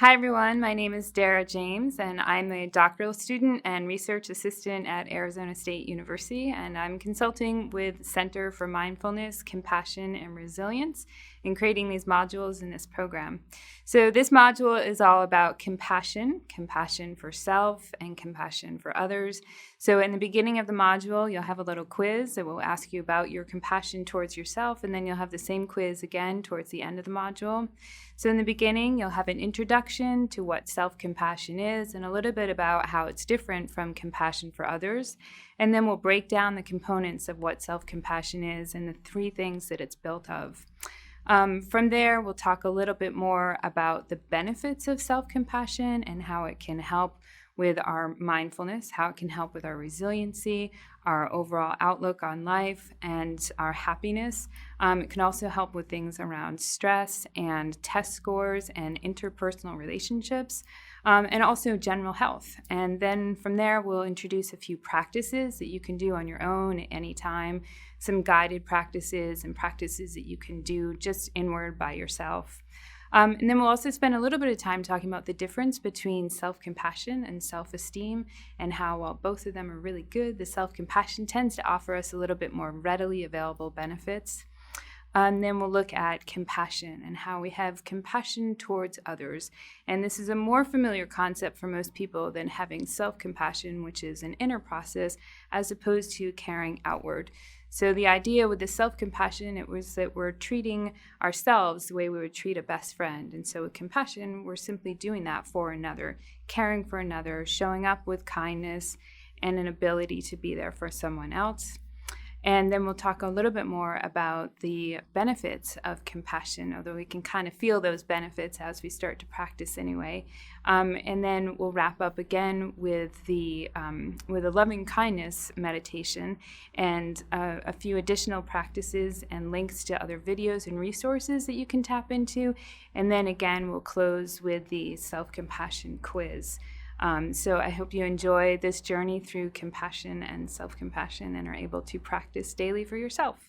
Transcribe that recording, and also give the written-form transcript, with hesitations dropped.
Hi, everyone. My name is Dara James, and I'm a doctoral student and research assistant at Arizona State University, and I'm consulting with Center for Mindfulness, Compassion, and Resilience in creating these modules in this program. So this module is all about compassion for self and compassion for others. So in the beginning of the module, you'll have a little quiz that will ask you about your compassion towards yourself, and then you'll have the same quiz again towards the end of the module. So in the beginning, you'll have an introduction to what self-compassion is and a little bit about how it's different from compassion for others. And then we'll break down the components of what self-compassion is and the three things that it's built of. From there, we'll talk a little bit more about the benefits of self-compassion and how it can help with our mindfulness, how it can help with our resiliency, our overall outlook on life, and our happiness. It can also help with things around stress and test scores and interpersonal relationships, and also general health. And then from there, we'll introduce a few practices that you can do on your own at any time, some guided practices and practices that you can do just inward by yourself. And then we'll also spend a little bit of time talking about the difference between self-compassion and self-esteem and how, while both of them are really good, the self-compassion tends to offer us a little bit more readily available benefits. And then we'll look at compassion and how we have compassion towards others. And this is a more familiar concept for most people than having self-compassion, which is an inner process, as opposed to caring outward. So the idea with the self-compassion, it was that we're treating ourselves the way we would treat a best friend. And so with compassion, we're simply doing that for another, caring for another, showing up with kindness and an ability to be there for someone else. And then we'll talk a little bit more about the benefits of compassion, although we can kind of feel those benefits as we start to practice anyway. And then we'll wrap up again with a loving kindness meditation and a few additional practices and links to other videos and resources that you can tap into. And then again, we'll close with the self-compassion quiz. So I hope you enjoy this journey through compassion and self-compassion and are able to practice daily for yourself.